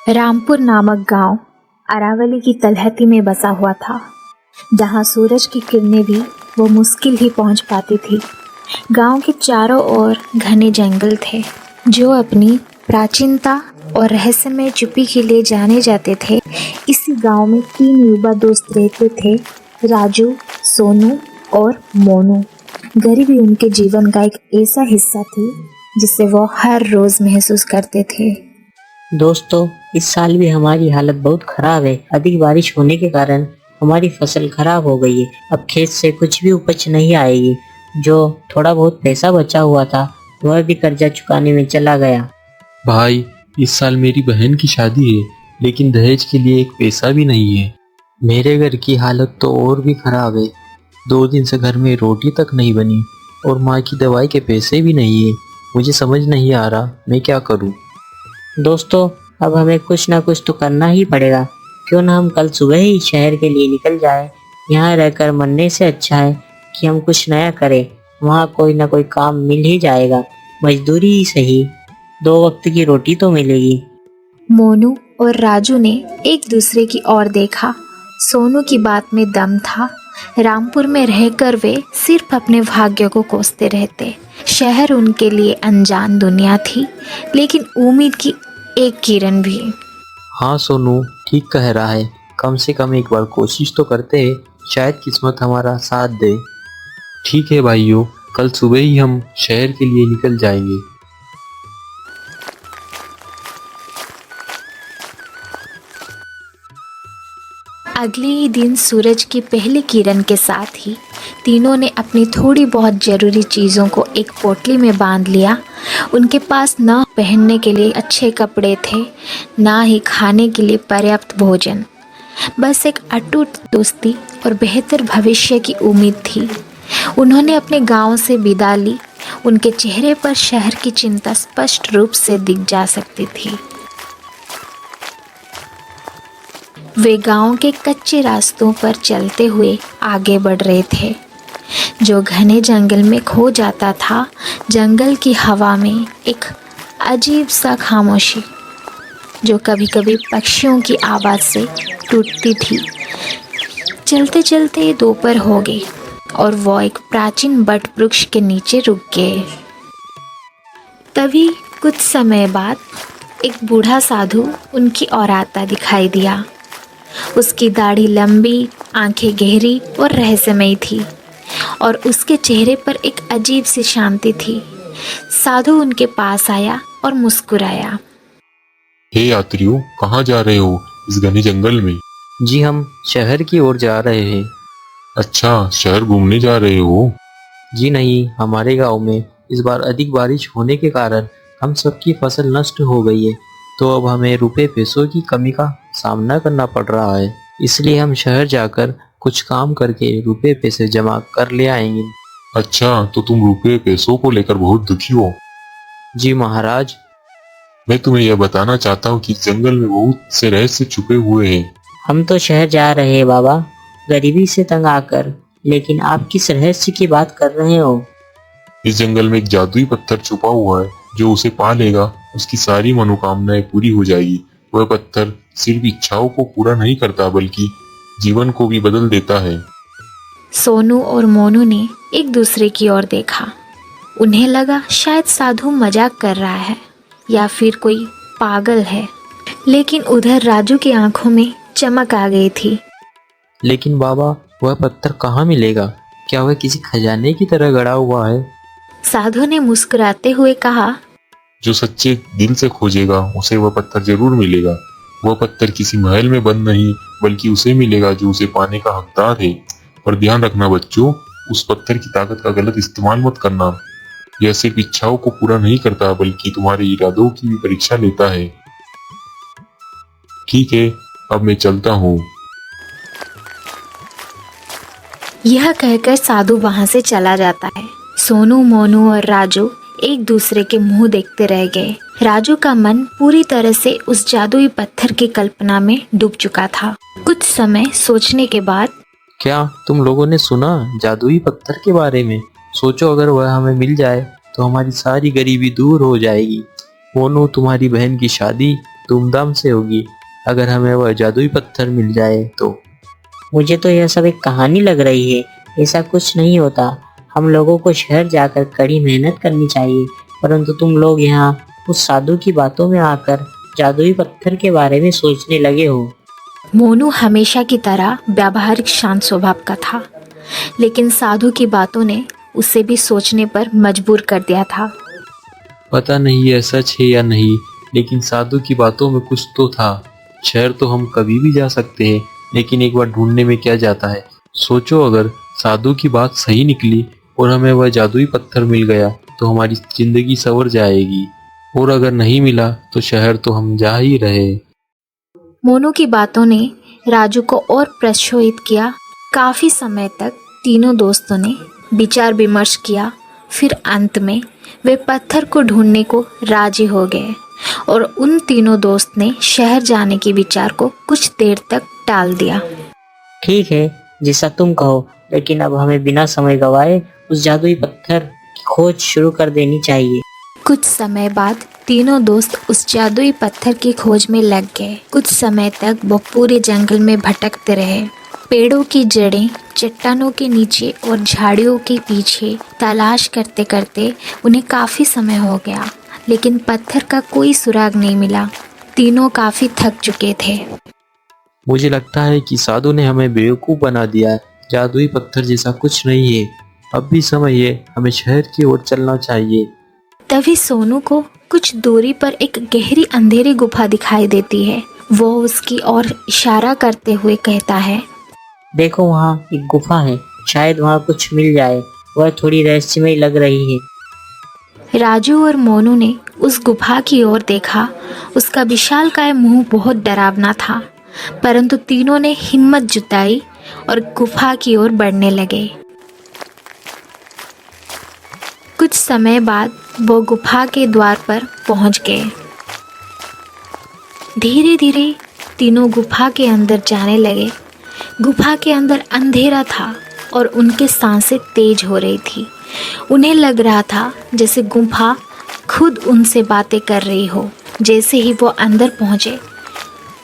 रामपुर नामक गांव अरावली की तलहटी में बसा हुआ था, जहां सूरज की किरणें भी वो मुश्किल ही पहुंच पाती थी। गांव के चारों ओर घने जंगल थे, जो अपनी प्राचीनता और रहस्यमय चुप्पी के लिए जाने जाते थे। इसी गांव में 3 युवा दोस्त रहते थे, राजू, सोनू और मोनू। गरीबी उनके जीवन का एक ऐसा हिस्सा थी जिसे वो हर रोज महसूस करते थे। दोस्तों, इस साल भी हमारी हालत बहुत खराब है। अधिक बारिश होने के कारण हमारी फसल खराब हो गई है। अब खेत से कुछ भी उपज नहीं आएगी। जो थोड़ा बहुत पैसा बचा हुआ था वह भी कर्जा चुकाने में चला गया। भाई, इस साल मेरी बहन की शादी है, लेकिन दहेज के लिए एक पैसा भी नहीं है। मेरे घर की हालत तो और भी खराब है। 2 दिन से घर में रोटी तक नहीं बनी और माँ की दवाई के पैसे भी नहीं है। मुझे समझ नहीं आ रहा मैं क्या करूँ। दोस्तों, अब हमें कुछ ना कुछ तो करना ही पड़ेगा। क्यों ना हम कल सुबह ही शहर के लिए निकल जाए। यहाँ रहकर मरने से अच्छा है कि हम कुछ नया करें। वहाँ कोई ना कोई काम मिल ही जाएगा, मजदूरी ही सही, 2 वक्त की रोटी तो मिलेगी। मोनू और राजू ने एक दूसरे की ओर देखा। सोनू की बात में दम था। रामपुर में रहकर वे सिर्फ अपने भाग्य को कोसते रहते। शहर उनके लिए अनजान दुनिया थी, लेकिन उम्मीद की एक किरण भी। हाँ सोनू ठीक कह रहा है। कम से कम एक बार कोशिश तो करते हैं, शायद किस्मत हमारा साथ दे। ठीक है भाइयों, कल सुबह ही हम शहर के लिए निकल जाएंगे। अगले ही दिन सूरज की पहली किरण के साथ ही तीनों ने अपनी थोड़ी बहुत ज़रूरी चीज़ों को एक पोटली में बांध लिया। उनके पास न पहनने के लिए अच्छे कपड़े थे, ना ही खाने के लिए पर्याप्त भोजन। बस एक अटूट दोस्ती और बेहतर भविष्य की उम्मीद थी। उन्होंने अपने गांव से विदा ली। उनके चेहरे पर शहर की चिंता स्पष्ट रूप से दिख जा सकती थी। वे गांव के कच्चे रास्तों पर चलते हुए आगे बढ़ रहे थे, जो घने जंगल में खो जाता था। जंगल की हवा में एक अजीब सा खामोशी, जो कभी कभी पक्षियों की आवाज़ से टूटती थी। चलते चलते दोपहर हो गई और वो एक प्राचीन बट वृक्ष के नीचे रुक गए। तभी कुछ समय बाद एक बूढ़ा साधु उनकी ओर आता दिखाई दिया। उसकी दाढ़ी लंबी, आंखें गहरी और रहस्यमयी थी, और उसके चेहरे पर एक अजीब सी शांति थी। साधु उनके पास आया और मुस्कुराया। हे यात्रियों, कहाँ जा रहे हो इस घने जंगल में? जी हम शहर की ओर जा रहे हैं। अच्छा, शहर घूमने जा रहे हो? जी नहीं, हमारे गांव में इस बार अधिक बारिश होने के कारण हम सबकी फसल नष्ट हो गई है, तो अब हमें रुपए पैसों की कमी का सामना करना पड़ रहा है। इसलिए हम शहर जाकर कुछ काम करके रुपए पैसे जमा कर ले आएंगे। अच्छा, तो तुम रुपए पैसों को लेकर बहुत दुखी हो? जी महाराज। मैं तुम्हें यह बताना चाहता हूँ कि इस जंगल में बहुत से रहस्य छुपे हुए हैं। हम तो शहर जा रहे हैं बाबा, गरीबी से तंग आकर। लेकिन आप किस रहस्य की बात कर रहे हो? इस जंगल में एक जादुई पत्थर छुपा हुआ है, जो उसे पा लेगा उसकी सारी मनोकामनाएं पूरी हो जाएगी। वह पत्थर सिर्फ इच्छाओं को पूरा नहीं करता, बल्कि जीवन को भी बदल देता है। सोनू और मोनू ने एक दूसरे की ओर देखा। उन्हें लगा शायद साधु मजाक कर रहा है या फिर कोई पागल है, लेकिन उधर राजू की आंखों में चमक आ गई थी। लेकिन बाबा, वह पत्थर कहाँ मिलेगा? क्या वह किसी खजाने की तरह गड़ा हुआ है? साधु ने मुस्कुराते हुए कहा, जो सच्चे दिल से खोजेगा उसे वह पत्थर जरूर मिलेगा। वह पत्थर किसी महल में बंद नहीं, बल्कि उसे मिलेगा जो उसे पाने का हकदार है। पर ध्यान रखना बच्चों, उस पत्थर की ताकत का गलत इस्तेमाल मत करना। यह सिर्फ इच्छाओं को पूरा नहीं करता, बल्कि तुम्हारे इरादों की भी परीक्षा लेता है। ठीक है, अब मैं चलता हूँ। यह कहकर साधु वहां से चला जाता है। सोनू, मोनू और राजू एक दूसरे के मुंह देखते रह गए। राजू का मन पूरी तरह से उस जादुई पत्थर की कल्पना में डूब चुका था। कुछ समय सोचने के बाद, क्या तुम लोगों ने सुना जादुई पत्थर के बारे में? सोचो, अगर वह हमें मिल जाए तो हमारी सारी गरीबी दूर हो जाएगी। मोनू, तुम्हारी बहन की शादी धूमधाम से होगी अगर हमें वह जादुई पत्थर मिल जाए तो। मुझे तो यह सब एक कहानी लग रही है, ऐसा कुछ नहीं होता। हम लोगों को शहर जाकर कड़ी मेहनत करनी चाहिए, परंतु तुम लोग यहाँ उस साधु की बातों में आकर जादुई पत्थर के बारे में सोचने लगे हो। मोनू हमेशा की तरह व्यावहारिक शांत स्वभाव का था, लेकिन साधु की बातों ने उसे भी सोचने पर मजबूर कर दिया था। पता नहीं यह सच है या नहीं, लेकिन साधु की बातों में कुछ तो था। शहर तो हम कभी भी जा सकते हैं, लेकिन एक बार ढूंढने में क्या जाता है। सोचो अगर साधु की बात सही निकली और हमें वह जादुई पत्थर मिल गया तो हमारी जिंदगी संवर जाएगी, और अगर नहीं मिला तो शहर तो हम जा ही रहे। मोनू की बातों ने राजू को और प्रचोदित किया। काफी समय तक तीनों दोस्तों ने विचार विमर्श किया, फिर अंत में वे पत्थर को ढूंढने को राजी हो गए और उन तीनों दोस्त ने शहर जाने के विचार को कुछ देर तक टाल दिया। ठीक है, जैसा तुम कहो, लेकिन अब हमें बिना समय गवाए उस जादुई पत्थर की खोज शुरू कर देनी चाहिए। कुछ समय बाद तीनों दोस्त उस जादुई पत्थर की खोज में लग गए। कुछ समय तक वो पूरे जंगल में भटकते रहे। पेड़ों की जड़ें, चट्टानों के नीचे और झाड़ियों के पीछे तलाश करते करते उन्हें काफी समय हो गया, लेकिन पत्थर का कोई सुराग नहीं मिला। तीनों काफी थक चुके थे। मुझे लगता है कि साधु ने हमें बेवकूफ बना दिया है। जादुई पत्थर जैसा कुछ नहीं है। अब भी समय है, हमें शहर की ओर चलना चाहिए। तभी सोनू को कुछ दूरी पर एक गहरी अंधेरी गुफा दिखाई देती है। वो उसकी ओर इशारा करते हुए कहता है, देखो वहाँ एक गुफा है, शायद वहाँ कुछ मिल जाए। वह थोड़ी रहस्यमय लग रही है। राजू और मोनू ने उस गुफा की ओर देखा। उसका विशालकाय मुंह बहुत डरावना था, परंतु तीनों ने हिम्मत जुटाई और गुफा की ओर बढ़ने लगे। कुछ समय बाद वो गुफा के द्वार पर पहुंच गए। धीरे धीरे तीनों गुफा के अंदर जाने लगे। गुफा के अंदर अंधेरा था और उनकी सांसें तेज हो रही थी। उन्हें लग रहा था जैसे गुफा खुद उनसे बातें कर रही हो। जैसे ही वो अंदर पहुंचे,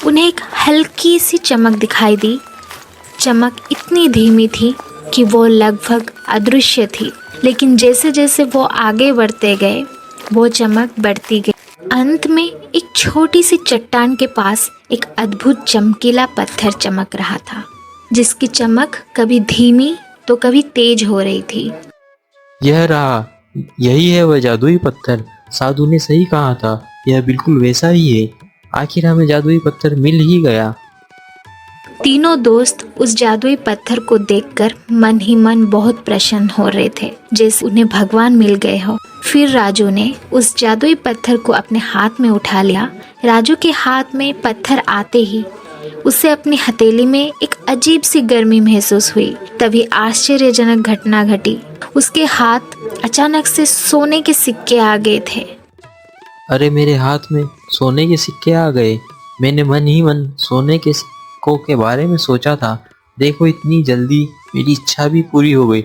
उन्हें एक हल्की सी चमक दिखाई दी। चमक इतनी धीमी थी कि वो लगभग अदृश्य थी, लेकिन जैसे जैसे वो आगे बढ़ते गए वो चमक बढ़ती गई। अंत में एक छोटी सी चट्टान के पास एक अद्भुत चमकीला पत्थर चमक रहा था, जिसकी चमक कभी धीमी तो कभी तेज हो रही थी। यह रहा, यही है वह जादुई पत्थर। साधु ने सही कहा था, यह बिल्कुल वैसा ही है। आखिर हमें जादुई पत्थर मिल ही गया। तीनों दोस्त उस जादुई पत्थर को देखकर मन ही मन बहुत प्रसन्न हो रहे थे, जैसे उन्हें भगवान मिल गए हो। फिर राजू ने उस जादुई पत्थर को अपने हाथ में उठा लिया। राजू के हाथ में पत्थर आते ही उसे अपनी हथेली में एक अजीब सी गर्मी महसूस हुई। तभी आश्चर्यजनक घटना घटी। उसके हाथ अचानक से सोने के सिक्के आ गए थे। अरे मेरे हाथ में सोने के सिक्के आ गए। मैंने मन ही मन सोने के सिक्कों के बारे में सोचा था। देखो इतनी जल्दी मेरी इच्छा भी पूरी हो गई।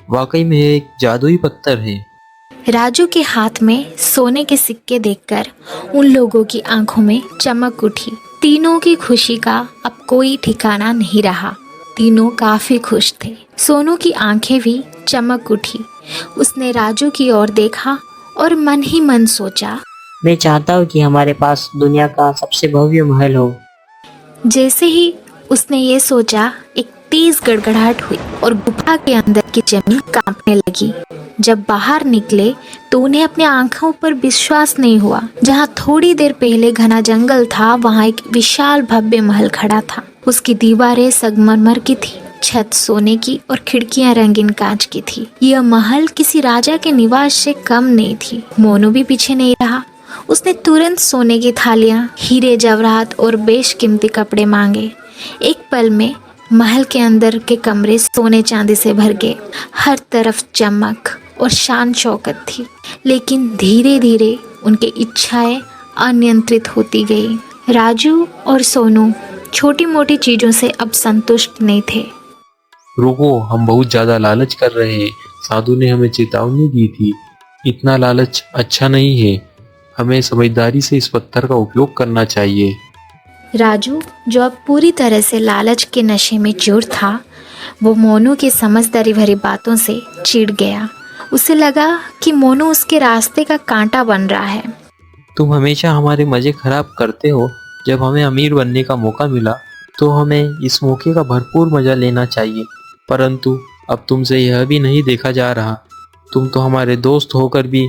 वाकई में यह एक जादुई पत्थर है। राजू के हाथ में सोने के सिक्के देखकर उन लोगों की आंखों में चमक उठी। तीनों की खुशी का अब कोई ठिकाना नहीं रहा। तीनों काफी खुश थे। सोनू की आंखें भी चमक उठी। उसने राजू की ओर देखा और मन ही मन सोचा, मैं चाहता हूँ कि हमारे पास दुनिया का सबसे भव्य महल हो। जैसे ही उसने ये सोचा, एक तेज गड़गड़ाहट हुई और गुफा के अंदर की जमीन कांपने लगी। जब बाहर निकले तो उन्हें अपनी आंखों पर विश्वास नहीं हुआ। जहाँ थोड़ी देर पहले घना जंगल था, वहाँ एक विशाल भव्य महल खड़ा था। उसकी दीवारें संगमरमर की थी, छत सोने की और खिड़कियां रंगीन कांच की थी। यह महल किसी राजा के निवास से कम नहीं थी। मोनू भी पीछे नहीं रहा। उसने तुरंत सोने की थालियां, हीरे जवाहरात और बेशकीमती कपड़े मांगे। एक पल में महल के अंदर के कमरे सोने चांदी से भर गए। हर तरफ चमक और शान शौकत थी, लेकिन धीरे धीरे उनकी इच्छाएं अनियंत्रित होती गई। राजू और सोनू छोटी मोटी चीजों से अब संतुष्ट नहीं थे। रुको, हम बहुत ज्यादा लालच कर रहे हैं। साधु ने हमें चेतावनी दी थी। इतना लालच अच्छा नहीं है। हमें समझदारी से इस पत्थर का उपयोग करना चाहिए। राजू, जो अब पूरी तरह से लालच के नशे में चूर था, वो मोनू की समझदारी भरी बातों से चिढ़ गया। उसे लगा कि मोनू उसके रास्ते का कांटा बन रहा है। तुम हमेशा हमारे मजे खराब करते हो। जब हमें अमीर बनने का मौका मिला तो हमें इस मौके का भरपूर मजा लेना चाहिए, परंतु अब तुमसे यह भी नहीं देखा जा रहा। तुम तो हमारे दोस्त होकर भी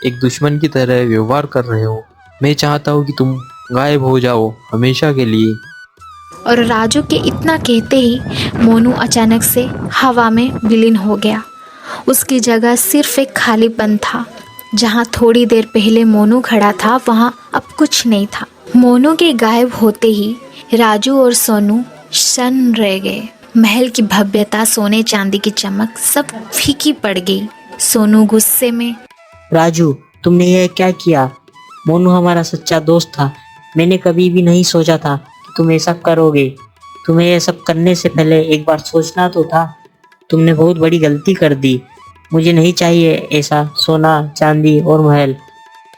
एक दुश्मन की तरह व्यवहार कर रहे हो। मैं चाहता हूँ कि तुम गायब हो जाओ हमेशा के लिए। और राजू के इतना कहते ही मोनू अचानक से हवा में विलीन हो गया। उसकी जगह सिर्फ एक खालीपन था। जहाँ थोड़ी देर पहले मोनू खड़ा था, वहाँ अब कुछ नहीं था। मोनू के गायब होते ही राजू और सोनू शन रह गए। महल की भव्यता, सोने चांदी की चमक सब फीकी पड़ गई। सोनू गुस्से में, राजू, तुमने यह क्या किया? मोनू हमारा सच्चा दोस्त था। मैंने कभी भी नहीं सोचा था कि तुम ऐसा करोगे। तुम्हें यह सब करने से पहले एक बार सोचना तो था। तुमने बहुत बड़ी गलती कर दी। मुझे नहीं चाहिए ऐसा सोना चांदी और महल।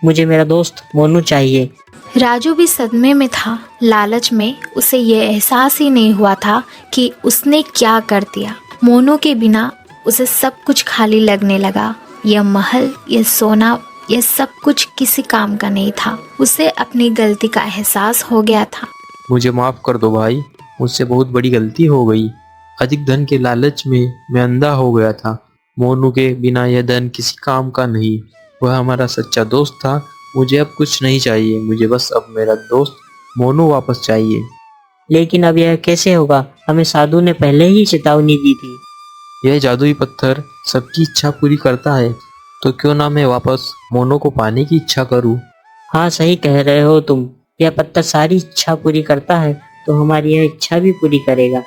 मुझे मेरा दोस्त मोनू चाहिए। राजू भी सदमे में था। लालच में उसे यह एहसास ही नहीं हुआ था कि उसने क्या कर दिया। मोनू के बिना उसे सब कुछ खाली लगने लगा। यह महल, यह सोना, यह सब कुछ किसी काम का नहीं था। उसे अपनी गलती का एहसास हो गया था। मुझे माफ कर दो भाई, मुझसे बहुत बड़ी गलती हो गई। अधिक धन के लालच में मैं अंधा हो गया था। मोनू के बिना यह धन किसी काम का नहीं। वह हमारा सच्चा दोस्त था। मुझे अब कुछ नहीं चाहिए। मुझे बस अब मेरा दोस्त मोनू वापस चाहिए। लेकिन अब यह कैसे होगा? हमें साधु ने पहले ही चेतावनी दी थी। यह जादुई पत्थर सबकी इच्छा पूरी करता है, तो क्यों ना मैं वापस मोनू को पाने की इच्छा करूं। हाँ, सही कह रहे हो तुम। यह पत्थर सारी इच्छा पूरी करता है, तो हमारी यह इच्छा भी पूरी करेगा।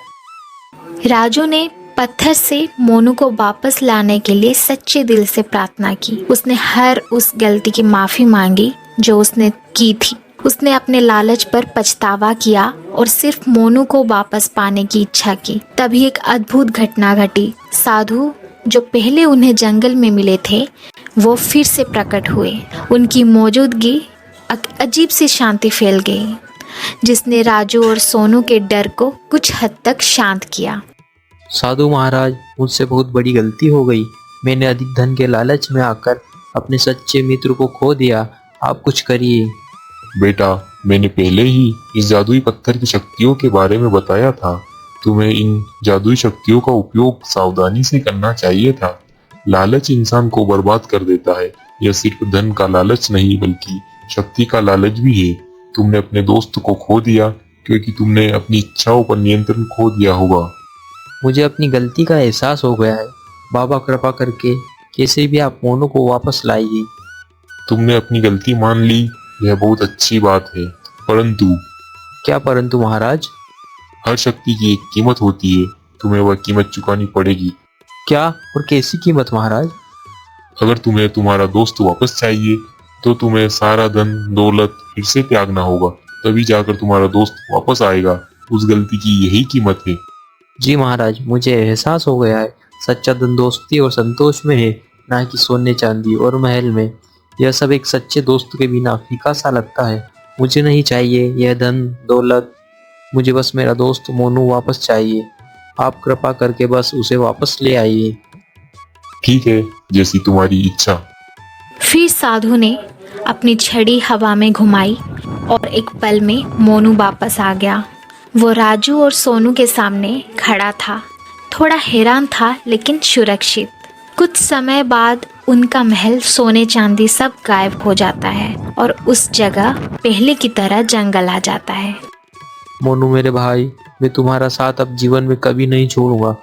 राजू ने पत्थर से मोनू को वापस लाने के लिए सच्चे दिल से प्रार्थना की। उसने हर उस गलती की माफ़ी मांगी जो उसने की थी। उसने अपने लालच पर पछतावा किया और सिर्फ मोनू को वापस पाने की इच्छा की। तभी एक अद्भुत घटना घटी। साधु जो पहले उन्हें जंगल में मिले थे, वो फिर से प्रकट हुए। उनकी मौजूदगी अजीब सी शांति फैल गई, जिसने राजू और सोनू के डर को कुछ हद तक शांत किया। साधु महाराज, मुझसे बहुत बड़ी गलती हो गई। मैंने अधिक धन के लालच में आकर अपने सच्चे मित्र को खो दिया। आप कुछ करिए। बेटा, मैंने पहले ही इस जादुई पत्थर की शक्तियों के बारे में बताया था। तुम्हें इन जादुई शक्तियों का उपयोग सावधानी से करना चाहिए था। लालच इंसान को बर्बाद कर देता है। यह सिर्फ धन का लालच नहीं, बल्कि शक्ति का लालच भी है। तुमने अपने दोस्त को खो दिया क्योंकि तुमने अपनी इच्छाओं पर नियंत्रण खो दिया होगा। मुझे अपनी गलती का एहसास हो गया है। बाबा, कृपा करके कैसे भी आप मोनू को वापस लाइए। तुमने अपनी गलती मान ली, यह बहुत अच्छी बात है। परंतु क्या परंतु महाराज? हर शक्ति की एक कीमत होती है। तुम्हें वह कीमत चुकानी पड़ेगी। क्या और कैसी कीमत महाराज? अगर तुम्हें तुम्हारा दोस्त वापस चाहिए तो तुम्हें सारा धन दौलत फिर से त्यागना होगा। तभी जाकर तुम्हारा दोस्त वापस आएगा। उस गलती की यही कीमत है। जी महाराज, मुझे एहसास हो गया है। सच्चा धन दोस्ती और संतोष में है, ना कि सोने चांदी और महल में। यह सब एक सच्चे दोस्त के बिना फीका सा लगता है। मुझे नहीं चाहिए यह धन दौलत। मुझे बस मेरा दोस्त मोनू वापस चाहिए। आप कृपा करके बस उसे वापस ले आइए। ठीक है, जैसी तुम्हारी इच्छा। फिर साधु ने अपनी छड़ी हवा में घुमाई और एक पल में मोनू वापस आ गया। वो राजू और सोनू के सामने खड़ा था। थोड़ा हैरान था, लेकिन सुरक्षित। कुछ समय बाद उनका महल, सोने चांदी सब गायब हो जाता है और उस जगह पहले की तरह जंगल आ जाता है। मोनू मेरे भाई, मैं तुम्हारा साथ अब जीवन में कभी नहीं छोड़ूंगा।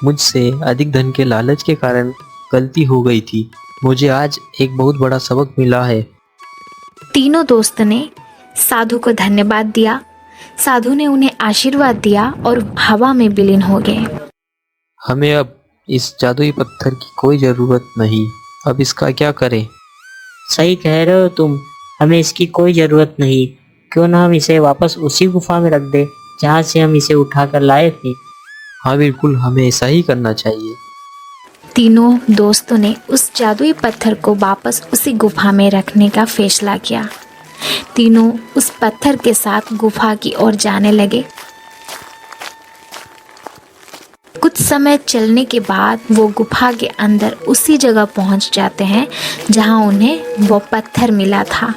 मुझसे अधिक धन के लालच के कारण गलती हो गई थी। मुझे आज एक बहुत बड़ा सबक मिला है। तीनों दोस्त ने साधु को धन्यवाद दिया। साधु ने उन्हें आशीर्वाद दिया और हवा में विलीन हो गए। हमें अब इस जादुई पत्थर की कोई जरूरत नहीं। अब इसका क्या करें? सही कह रहे हो तुम। हमें इसकी कोई जरूरत नहीं। क्यों ना हम इसे वापस उसी गुफा में रख दे जहाँ से हम इसे उठा कर लाए थे। हाँ बिल्कुल, हमें ऐसा ही करना चाहिए। तीनों दोस्तों ने उस जादुई पत्थर को वापस उसी गुफा में रखने का फैसला किया। तीनों उस पत्थर के साथ गुफा की ओर जाने लगे। कुछ समय चलने के बाद वो गुफा के अंदर उसी जगह पहुंच जाते हैं जहां उन्हें वो पत्थर मिला था।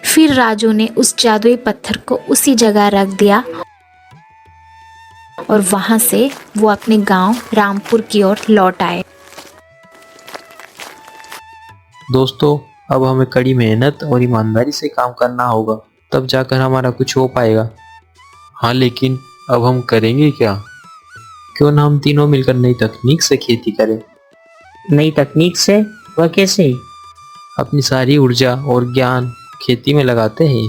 फिर राजू ने उस जादुई पत्थर को उसी जगह रख दिया और वहां से वो अपने गांव रामपुर की ओर लौट आए। दोस्तों, अब हमें कड़ी मेहनत और ईमानदारी से काम करना होगा, तब जाकर हमारा कुछ हो पाएगा। हाँ, लेकिन अब हम करेंगे क्या? क्यों ना हम तीनों मिलकर नई तकनीक से खेती करें। नई तकनीक से? वह कैसे? अपनी सारी ऊर्जा और ज्ञान खेती में लगाते हैं।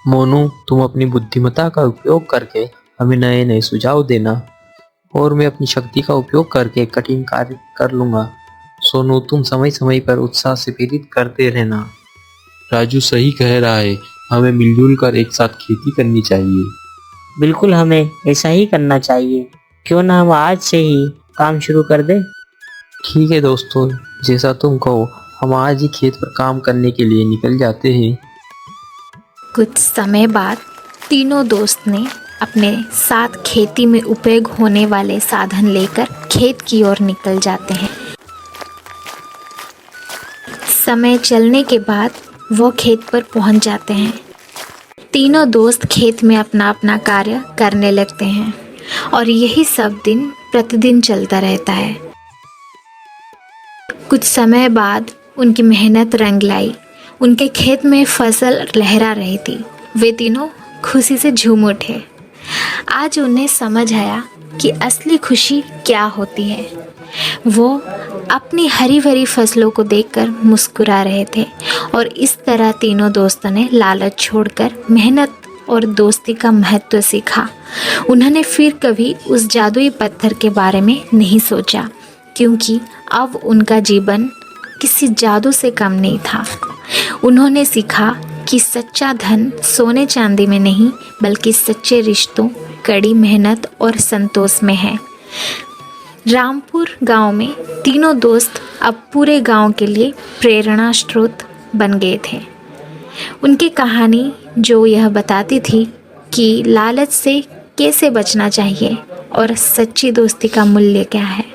मोनू, तुम अपनी बुद्धिमत्ता का उपयोग करके हमें नए नए सुझाव देना और मैं अपनी शक्ति का उपयोग करके कठिन कार्य कर लूंगा। सोनू, तुम समय समय पर उत्साह से प्रेरित करते रहना। राजू सही कह रहा है, हमें मिलजुल कर एक साथ खेती करनी चाहिए। बिल्कुल, हमें ऐसा ही करना चाहिए। क्यों ना हम आज से ही काम शुरू कर दें? ठीक है दोस्तों, जैसा तुम कहो, हम आज ही खेत पर काम करने के लिए निकल जाते हैं। कुछ समय बाद तीनों दोस्त ने अपने साथ खेती में उपयोग होने वाले साधन लेकर खेत की ओर निकल जाते हैं। समय चलने के बाद वो खेत पर पहुंच जाते हैं। तीनों दोस्त खेत में अपना अपना कार्य करने लगते हैं और यही सब दिन प्रतिदिन चलता रहता है। कुछ समय बाद उनकी मेहनत रंग लाई। उनके खेत में फसल लहरा रही थी। वे तीनों खुशी से झूम उठे। आज उन्हें समझ आया कि असली खुशी क्या होती है। वो अपनी हरी भरी फसलों को देखकर मुस्कुरा रहे थे और इस तरह तीनों दोस्तों ने लालच छोड़कर मेहनत और दोस्ती का महत्व सीखा। उन्होंने फिर कभी उस जादुई पत्थर के बारे में नहीं सोचा, क्योंकि अब उनका जीवन किसी जादू से कम नहीं था। उन्होंने सीखा कि सच्चा धन सोने चांदी में नहीं, बल्कि सच्चे रिश्तों, कड़ी मेहनत और संतोष में है। रामपुर गांव में तीनों दोस्त अब पूरे गांव के लिए प्रेरणा स्रोत बन गए थे। उनकी कहानी जो यह बताती थी कि लालच से कैसे बचना चाहिए और सच्ची दोस्ती का मूल्य क्या है।